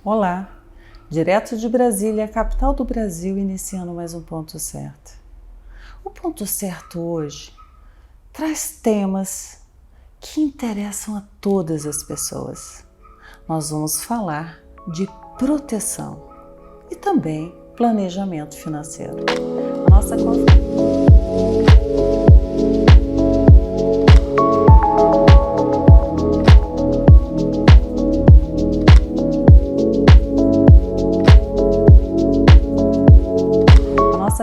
Olá, direto de Brasília, capital do Brasil, iniciando mais um Ponto Certo. O Ponto Certo hoje traz temas que interessam a todas as pessoas. Nós vamos falar de proteção e também planejamento financeiro. A nossa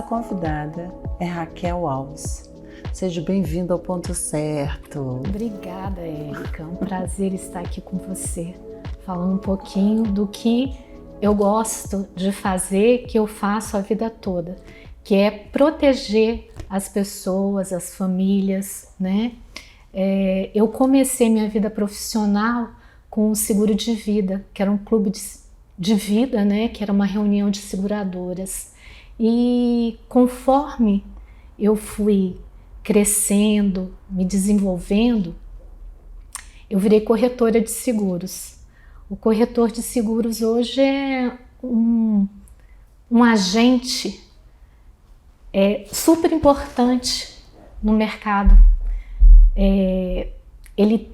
convidada é Raquel Alves. Seja bem-vinda ao Ponto Certo. Obrigada, Érica. É um prazer estar aqui com você, falando um pouquinho do que eu gosto de fazer, que eu faço a vida toda, que é proteger as pessoas, as famílias, né? Eu comecei minha vida profissional com o seguro de vida, que era um clube de vida, né? Que era uma reunião de seguradoras. E conforme eu fui crescendo, me desenvolvendo, eu virei corretora de seguros. O corretor de seguros hoje é um agente super importante no mercado. Ele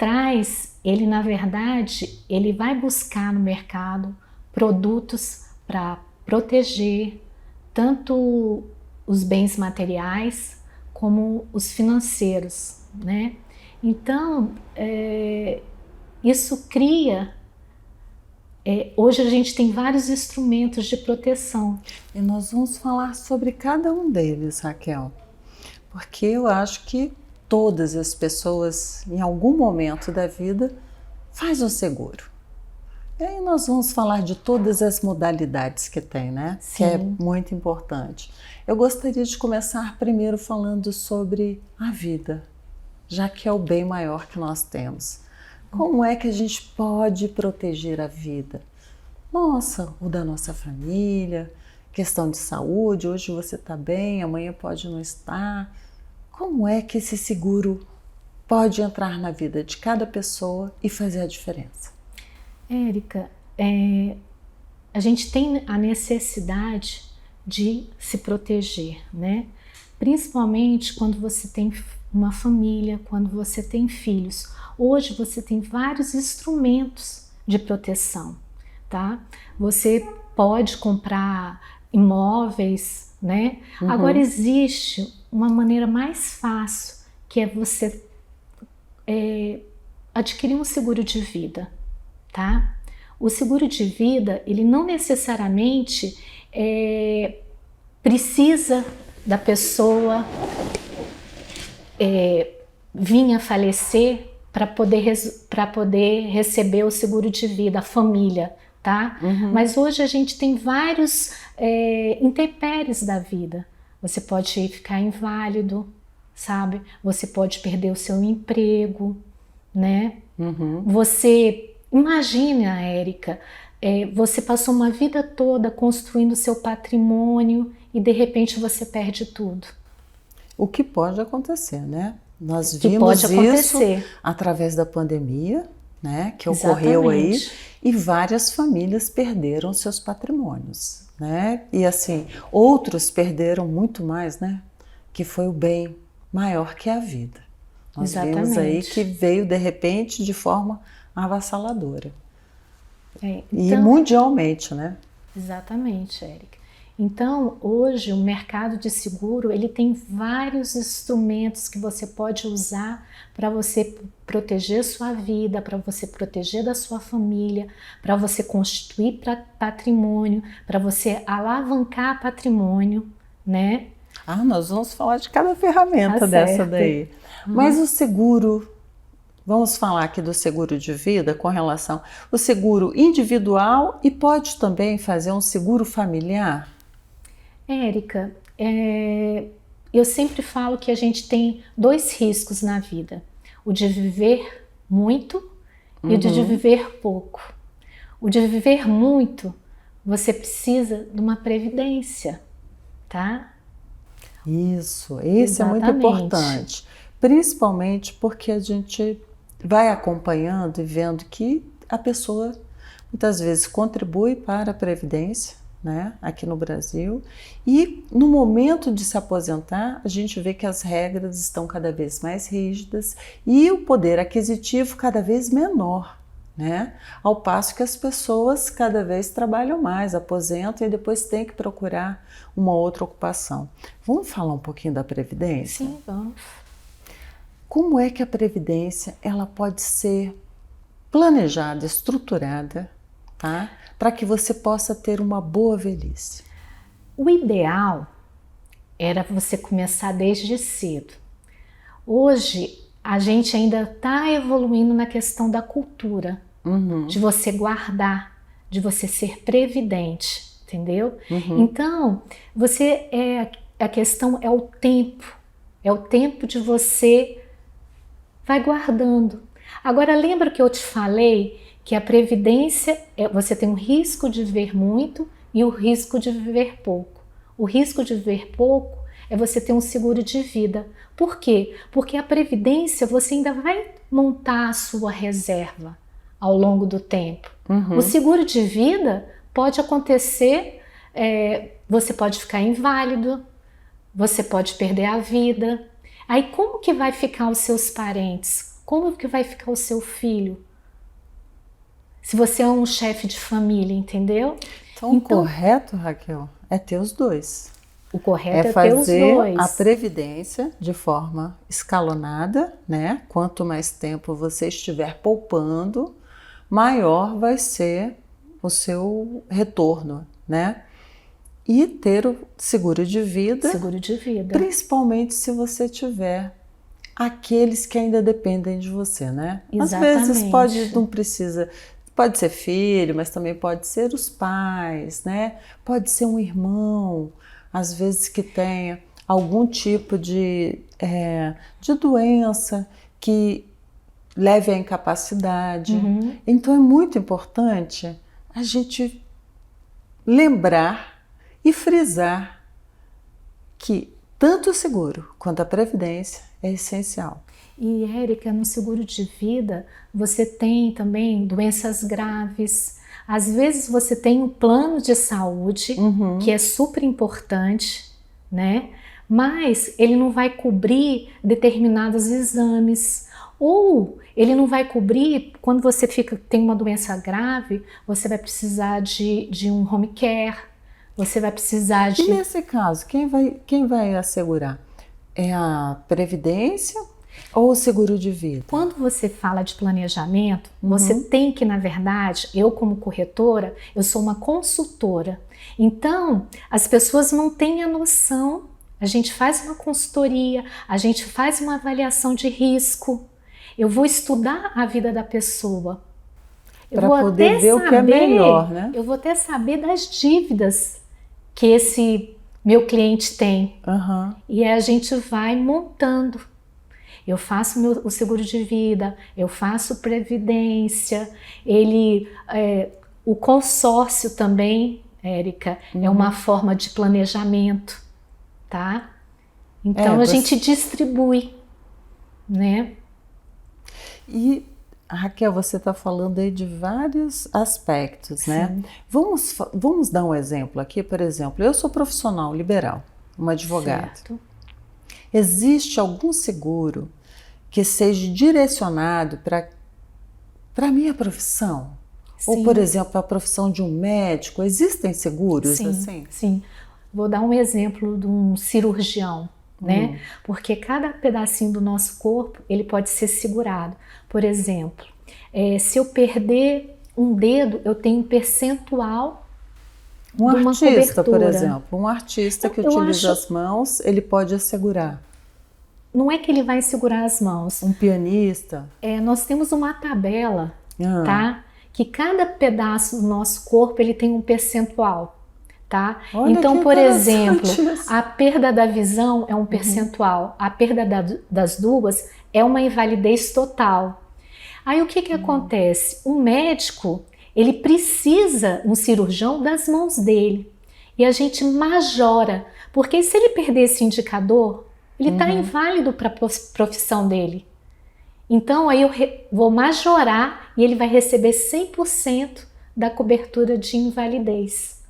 na verdade, ele vai buscar no mercado produtos para proteger tanto os bens materiais como os financeiros, né? Então, isso cria... hoje a gente tem vários instrumentos de proteção. E nós vamos falar sobre cada um deles, Raquel, porque eu acho que todas as pessoas, em algum momento da vida, faz o seguro. E aí nós vamos falar de todas as modalidades que tem, né? Sim. Que é muito importante. Eu gostaria de começar primeiro falando sobre a vida, já que é o bem maior que nós temos. Como é que a gente pode proteger a vida? Nossa, o da nossa família, questão de saúde, hoje você está bem, amanhã pode não estar. Como é que esse seguro pode entrar na vida de cada pessoa e fazer a diferença? Érica, a gente tem a necessidade de se proteger, né? Principalmente quando você tem uma família, quando você tem filhos. Hoje você tem vários instrumentos de proteção, tá? Você pode comprar imóveis, né? Uhum. Agora existe uma maneira mais fácil, que é você adquirir um seguro de vida. Tá? O seguro de vida, ele não necessariamente precisa da pessoa vir a falecer para poder receber o seguro de vida, a família, tá? Uhum. Mas hoje a gente tem vários intempéries da vida. Você pode ficar inválido, sabe? Você pode perder o seu emprego, né? Uhum. Imagina, Érica, você passou uma vida toda construindo seu patrimônio e de repente você perde tudo. O que pode acontecer, né? Nós vimos isso através da pandemia, né? Que ocorreu aí, e várias famílias perderam seus patrimônios, né? E assim, outros perderam muito mais, né? Que foi o bem maior que a vida. Nós vimos aí que veio de repente de forma avassaladora. Então, e mundialmente, né? Exatamente, Érica. Então, hoje o mercado de seguro, ele tem vários instrumentos que você pode usar para você proteger sua vida, para você proteger da sua família, para você constituir patrimônio, para você alavancar patrimônio, né? Nós vamos falar de cada ferramenta dessa daí. Mas o seguro... Vamos falar aqui do seguro de vida com relação ao seguro individual e pode também fazer um seguro familiar? Érica, eu sempre falo que a gente tem dois riscos na vida. O de viver muito e o de viver pouco. O de viver muito, você precisa de uma previdência, tá? Isso, esse é muito importante. Principalmente porque a gente vai acompanhando e vendo que a pessoa muitas vezes contribui para a Previdência, né, aqui no Brasil, e no momento de se aposentar, a gente vê que as regras estão cada vez mais rígidas e o poder aquisitivo cada vez menor, né? Ao passo que as pessoas cada vez trabalham mais, aposentam e depois têm que procurar uma outra ocupação. Vamos falar um pouquinho da Previdência? Sim, vamos. Como é que a Previdência ela pode ser planejada, estruturada, tá? Para que você possa ter uma boa velhice? O ideal era você começar desde cedo. Hoje, a gente ainda está evoluindo na questão da cultura, de você guardar, de você ser previdente, entendeu? Então, a questão é o tempo de você vai guardando. Agora, lembra que eu te falei que a previdência, você tem o risco de viver muito e o risco de viver pouco. O risco de viver pouco é você ter um seguro de vida. Por quê? Porque a previdência você ainda vai montar a sua reserva ao longo do tempo. O seguro de vida pode acontecer, você pode ficar inválido, você pode perder a vida. Aí como que vai ficar os seus parentes? Como que vai ficar o seu filho? Se você é um chefe de família, entendeu? Então, o correto, Raquel, é ter os dois. O correto é fazer ter os dois. a previdência de forma escalonada, né? Quanto mais tempo você estiver poupando, maior vai ser o seu retorno, né? E ter o seguro de vida. Seguro de vida. Principalmente se você tiver aqueles que ainda dependem de você, né? Exatamente. Às vezes não precisa, pode ser filho, mas também pode ser os pais, né? Pode ser um irmão, às vezes que tenha algum tipo de doença que leve à incapacidade. Então é muito importante a gente lembrar e frisar que tanto o seguro quanto a previdência é essencial. E, Érica, no seguro de vida, você tem também doenças graves. Às vezes você tem um plano de saúde, que é super importante, né? Mas ele não vai cobrir determinados exames. Ou ele não vai cobrir, quando você tem uma doença grave, você vai precisar de um home care, você vai precisar de... E nesse caso, quem vai assegurar? É a previdência ou o seguro de vida? Quando você fala de planejamento, você tem que, na verdade, eu como corretora, eu sou uma consultora. Então, as pessoas não têm a noção. A gente faz uma consultoria, a gente faz uma avaliação de risco. Eu vou estudar a vida da pessoa. Para poder ver o que é melhor, né? Eu vou até saber das dívidas que esse meu cliente tem. E aí a gente vai montando. Eu faço o seguro de vida, eu faço previdência, o consórcio também, Érica, é uma forma de planejamento, tá? Então a gente distribui, né? E, Raquel, você está falando aí de vários aspectos, né? Vamos dar um exemplo aqui, por exemplo, eu sou profissional liberal, uma advogada. Certo. Existe algum seguro que seja direcionado para a minha profissão? Sim. Ou, por exemplo, a profissão de um médico? Existem seguros assim? Sim. Vou dar um exemplo de um cirurgião, né? Porque cada pedacinho do nosso corpo, ele pode ser segurado. Por exemplo, se eu perder um dedo, eu tenho um percentual. Um artista, por exemplo, um artista que utiliza as mãos, ele pode assegurar. Não é que ele vai segurar as mãos. Um pianista. Nós temos uma tabela, tá? Que cada pedaço do nosso corpo, ele tem um percentual, tá? Olha, então, por exemplo, isso. a perda da visão é um percentual, a perda das duas é uma invalidez total. Aí o que acontece? O médico, ele precisa, um cirurgião, das mãos dele. E a gente majora, porque se ele perder esse indicador, ele está inválido para a profissão dele. Então aí eu vou majorar e ele vai receber 100% da cobertura de invalidez,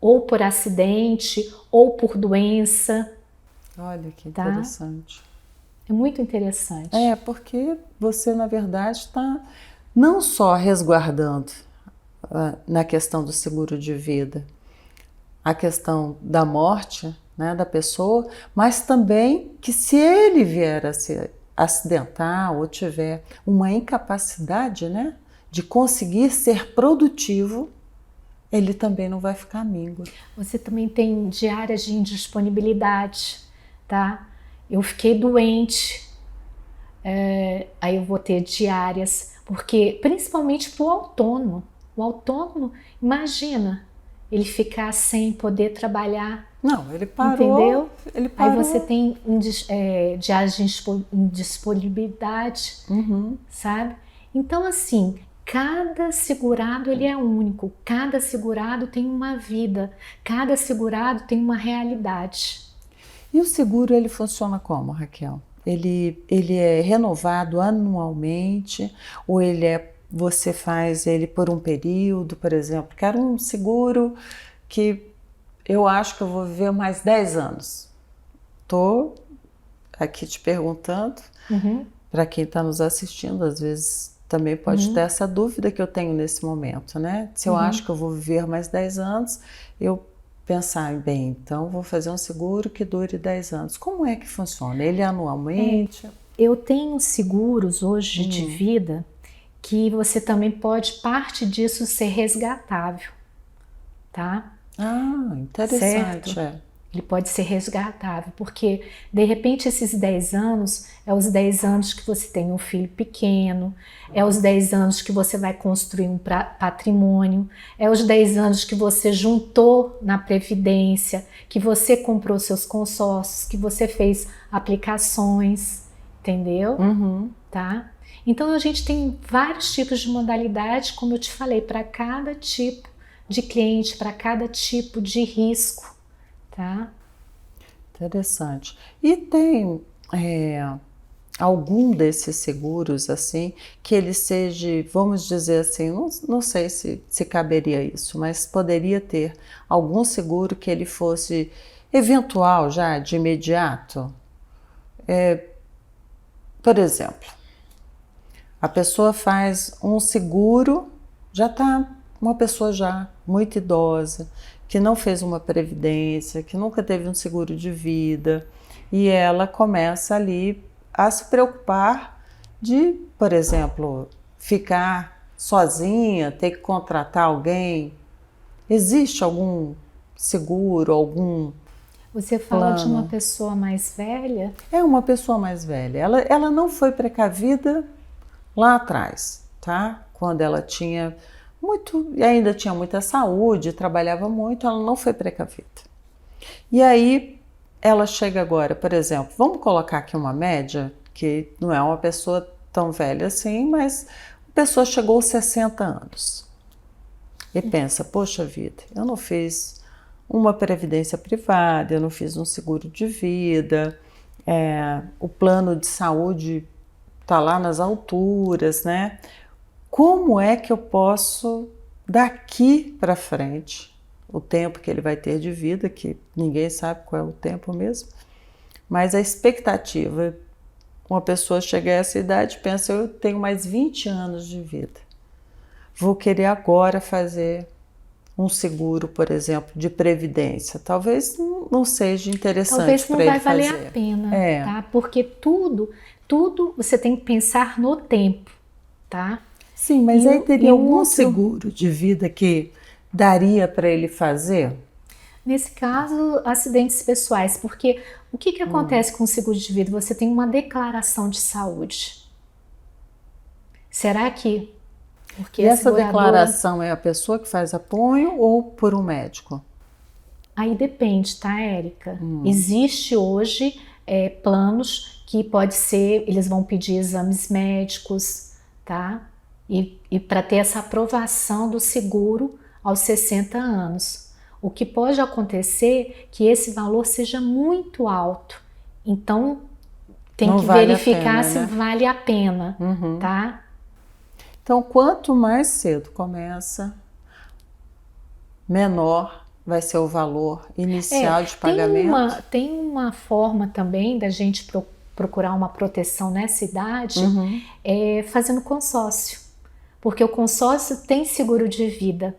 ou por acidente, ou por doença. Olha que Tá? interessante. É muito interessante. É, porque você, na verdade, está não só resguardando na questão do seguro de vida, a questão da morte, né, da pessoa, mas também que se ele vier a se acidentar ou tiver uma incapacidade, né, de conseguir ser produtivo, ele também não vai ficar míngua. Você também tem diárias de indisponibilidade, tá? Eu fiquei doente, aí eu vou ter diárias, porque principalmente para o autônomo. O autônomo, imagina, ele ficar sem poder trabalhar. Não, ele parou. Entendeu? Ele parou. Aí você tem diárias de indisponibilidade, sabe? Então, assim, cada segurado ele é único, cada segurado tem uma vida, cada segurado tem uma realidade. E o seguro ele funciona como, Raquel? Ele é renovado anualmente ou você faz ele por um período, por exemplo? Quero um seguro que eu acho que eu vou viver mais 10 anos. Estou aqui te perguntando, para quem está nos assistindo, às vezes também pode ter essa dúvida que eu tenho nesse momento, né? Se eu acho que eu vou viver mais 10 anos, eu pensar, bem, então vou fazer um seguro que dure 10 anos. Como é que funciona? Ele é anualmente? Eu tenho seguros hoje de vida que você também pode, parte disso ser resgatável, tá? Ah, interessante. Certo? Ele pode ser resgatável, porque de repente esses 10 anos é os 10 anos que você tem um filho pequeno, é os 10 anos que você vai construir um patrimônio, é os 10 anos que você juntou na Previdência, que você comprou seus consórcios, que você fez aplicações, entendeu? Tá? Então a gente tem vários tipos de modalidade, como eu te falei, para cada tipo de cliente, para cada tipo de risco. Tá? Interessante. E tem algum desses seguros assim que ele seja, vamos dizer assim, não sei se caberia isso, mas poderia ter algum seguro que ele fosse eventual já de imediato? Por exemplo, a pessoa faz um seguro, já está uma pessoa já muito idosa, que não fez uma previdência, que nunca teve um seguro de vida, e ela começa ali a se preocupar de, por exemplo, ficar sozinha, ter que contratar alguém. Existe algum seguro, algum Você fala plano? de uma pessoa mais velha? É uma pessoa mais velha. Ela não foi precavida lá atrás, tá? Quando ela tinha ainda tinha muita saúde, trabalhava muito, ela não foi precavida. E aí ela chega agora, por exemplo, vamos colocar aqui uma média, que não é uma pessoa tão velha assim, mas a pessoa chegou aos 60 anos e pensa, poxa vida, eu não fiz uma previdência privada, eu não fiz um seguro de vida, o plano de saúde está lá nas alturas, né? Como é que eu posso, daqui para frente, o tempo que ele vai ter de vida, que ninguém sabe qual é o tempo mesmo, mas a expectativa, uma pessoa chega a essa idade e pensa, eu tenho mais 20 anos de vida, vou querer agora fazer um seguro, por exemplo, de previdência. Talvez não seja interessante para ele fazer. Talvez não vai valer a pena, tá? Porque tudo você tem que pensar no tempo, tá? Sim, mas aí teria algum seguro de vida que daria para ele fazer? Nesse caso, acidentes pessoais, porque o que acontece com o seguro de vida? Você tem uma declaração de saúde. Será que... Porque e essa declaração é a pessoa que faz apoio ou por um médico? Aí depende, tá, Érica? Existe hoje planos que pode ser, eles vão pedir exames médicos, tá? E para ter essa aprovação do seguro aos 60 anos. O que pode acontecer é que esse valor seja muito alto. Então, tem que verificar se vale a pena, tá? Então, quanto mais cedo começa, menor vai ser o valor inicial de pagamento. Tem uma forma também da gente procurar uma proteção nessa idade, fazendo consórcio. Porque o consórcio tem seguro de vida.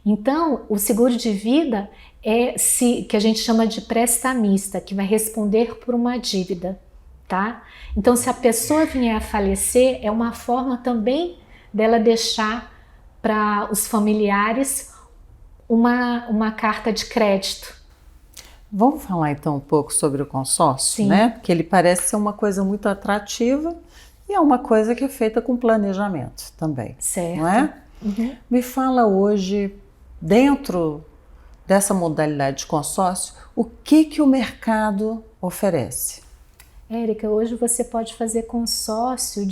Então, o seguro de vida que a gente chama de prestamista, que vai responder por uma dívida, tá? Então, se a pessoa vier a falecer, é uma forma também dela deixar para os familiares uma carta de crédito. Vamos falar então um pouco sobre o consórcio, Sim. né? Porque ele parece ser uma coisa muito atrativa e é uma coisa que é feita com planejamento também, Certo. não é? Me fala hoje, dentro dessa modalidade de consórcio, o que o mercado oferece? Érica, hoje você pode fazer consórcio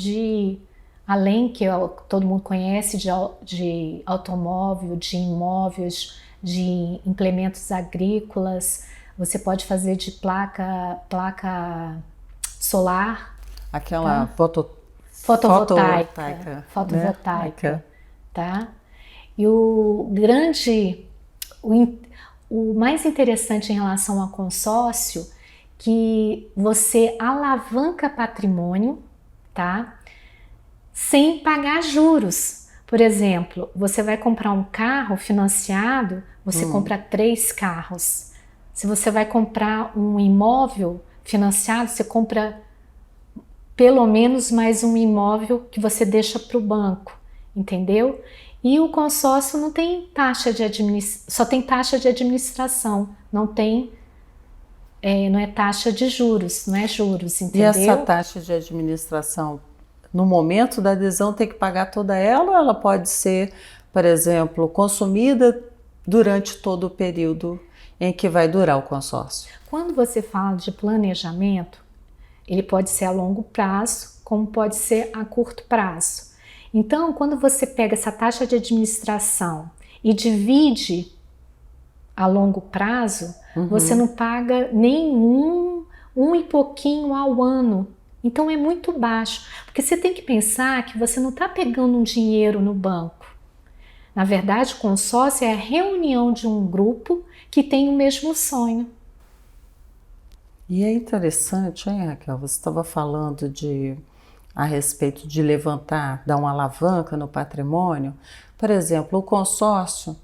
além que todo mundo conhece, de automóvel, de imóveis, de implementos agrícolas. Você pode fazer de placa solar. Aquela tá? Fotovoltaica, tá? E o mais interessante em relação ao consórcio, que você alavanca patrimônio, tá? Sem pagar juros. Por exemplo, você vai comprar um carro financiado, você compra 3 carros. Se você vai comprar um imóvel financiado, você compra pelo menos mais um imóvel que você deixa para o banco, entendeu? E o consórcio não tem taxa de só tem taxa de administração, não é taxa de juros, não é juros, entendeu? E essa taxa de administração, no momento da adesão, tem que pagar toda ela ou ela pode ser, por exemplo, consumida durante todo o período em que vai durar o consórcio? Quando você fala de planejamento, ele pode ser a longo prazo, como pode ser a curto prazo. Então, quando você pega essa taxa de administração e divide a longo prazo, você não paga nem um e pouquinho ao ano. Então é muito baixo, porque você tem que pensar que você não está pegando um dinheiro no banco. Na verdade, o consórcio é a reunião de um grupo que tem o mesmo sonho. E é interessante, hein, Raquel? Você estava falando a respeito de dar uma alavanca no patrimônio. Por exemplo, o consórcio,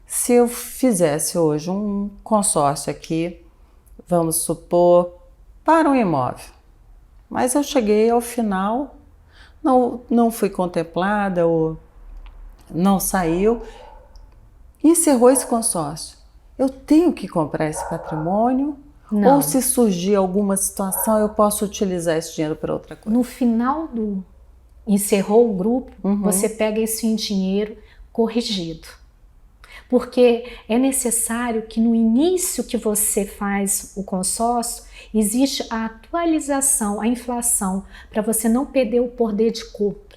se eu fizesse hoje um consórcio aqui, vamos supor, para um imóvel, mas eu cheguei ao final, não fui contemplada ou não saiu, encerrou esse consórcio. Eu tenho que comprar esse patrimônio? Não. Ou se surgir alguma situação, eu posso utilizar esse dinheiro para outra coisa? No final encerrou o grupo, você pega esse dinheiro corrigido. Porque é necessário que no início que você faz o consórcio, existe a atualização, a inflação, para você não perder o poder de compra.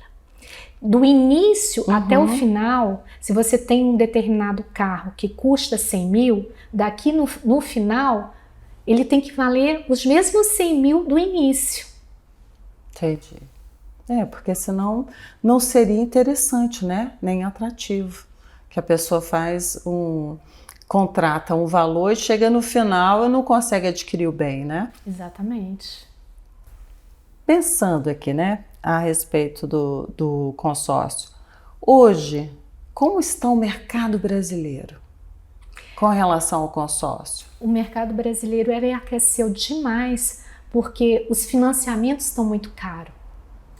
Do início até o final, se você tem um determinado carro que custa 100 mil, daqui no final, ele tem que valer os mesmos 100 mil do início. Entendi. Porque senão não seria interessante, né? Nem atrativo. Que a pessoa contrata um valor e chega no final e não consegue adquirir o bem, né? Exatamente. Pensando aqui, né, a respeito do consórcio, hoje, como está o mercado brasileiro com relação ao consórcio? O mercado brasileiro aqueceu demais porque os financiamentos estão muito caros.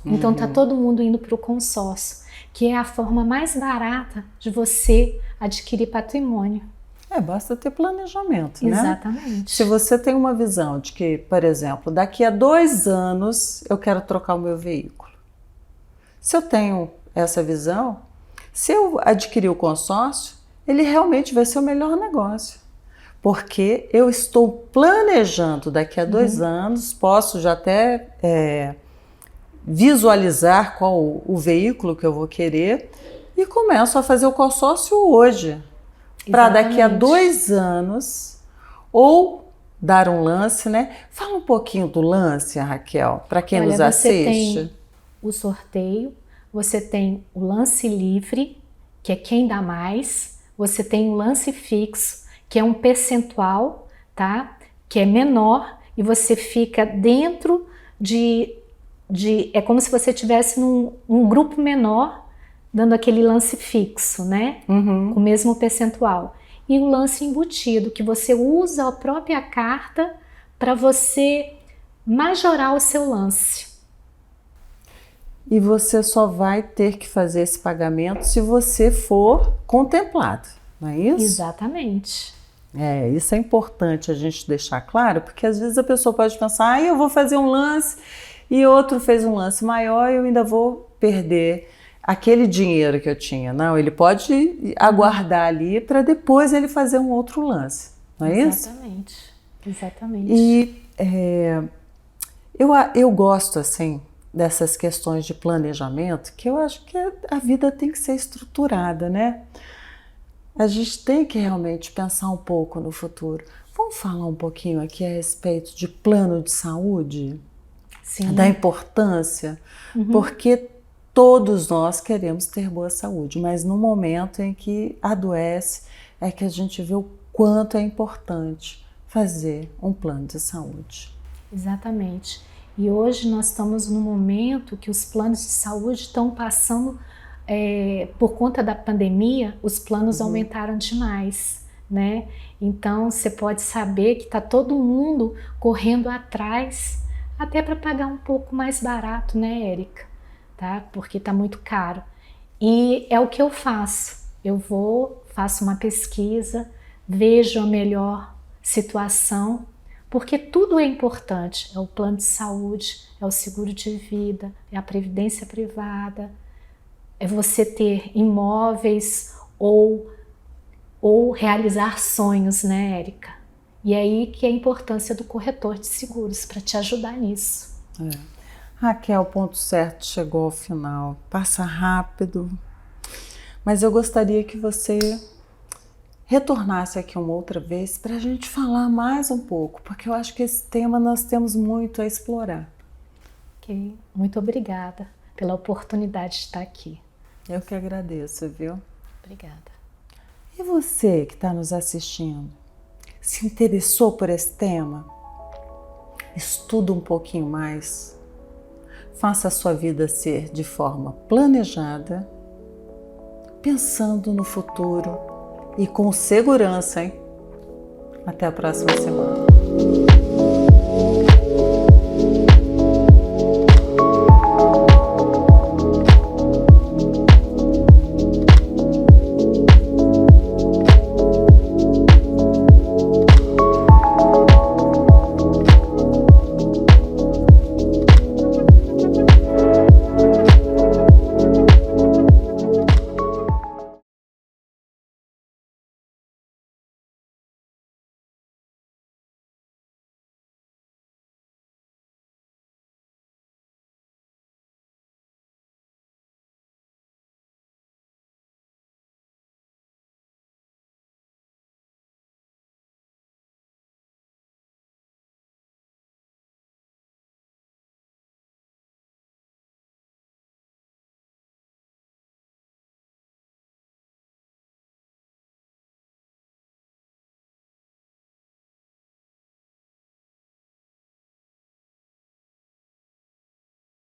Então está todo mundo indo para o consórcio, que é a forma mais barata de você adquirir patrimônio. Basta ter planejamento, né? Exatamente. Se você tem uma visão de que, por exemplo, daqui a 2 anos eu quero trocar o meu veículo. Se eu tenho essa visão, se eu adquirir o consórcio, ele realmente vai ser o melhor negócio. Porque eu estou planejando daqui a 2 anos, posso já até visualizar qual o veículo que eu vou querer e começo a fazer o consórcio hoje. Para daqui a 2 anos, ou dar um lance, né? Fala um pouquinho do lance, Raquel, para quem nos assiste. Você tem o sorteio, você tem o lance livre, que é quem dá mais, você tem o lance fixo, que é um percentual, tá? Que é menor, e você fica dentro é como se você estivesse num grupo menor, dando aquele lance fixo, né? Uhum. Com o mesmo percentual. E o lance embutido, que você usa a própria carta para você majorar o seu lance. E você só vai ter que fazer esse pagamento se você for contemplado, não é isso? Exatamente. Isso é importante a gente deixar claro, porque às vezes a pessoa pode pensar, eu vou fazer um lance e outro fez um lance maior e eu ainda vou perder aquele dinheiro que eu tinha. Não, ele pode aguardar ali para depois ele fazer um outro lance, não é isso? Exatamente. E eu gosto, assim, dessas questões de planejamento, que eu acho que a vida tem que ser estruturada, né? A gente tem que realmente pensar um pouco no futuro. Vamos falar um pouquinho aqui a respeito de plano de saúde? Sim. Da importância, porque todos nós queremos ter boa saúde, mas no momento em que adoece é que a gente vê o quanto é importante fazer um plano de saúde. Exatamente. E hoje nós estamos num momento que os planos de saúde estão passando, por conta da pandemia, os planos aumentaram demais, né? Então você pode saber que está todo mundo correndo atrás, até para pagar um pouco mais barato, né, Érica? Tá? Porque está muito caro. E é o que eu faço. Eu faço uma pesquisa, vejo a melhor situação, porque tudo é importante. É o plano de saúde, é o seguro de vida, é a previdência privada, é você ter imóveis ou realizar sonhos, né, Érica? E é aí que é a importância do corretor de seguros, para te ajudar nisso. Raquel, o ponto certo chegou ao final. Passa rápido, mas eu gostaria que você retornasse aqui uma outra vez para a gente falar mais um pouco, porque eu acho que esse tema nós temos muito a explorar. Ok, muito obrigada pela oportunidade de estar aqui. Eu que agradeço, viu? Obrigada. E você que está nos assistindo, se interessou por esse tema? Estuda um pouquinho mais. Faça a sua vida ser de forma planejada, pensando no futuro e com segurança, hein? Até a próxima semana.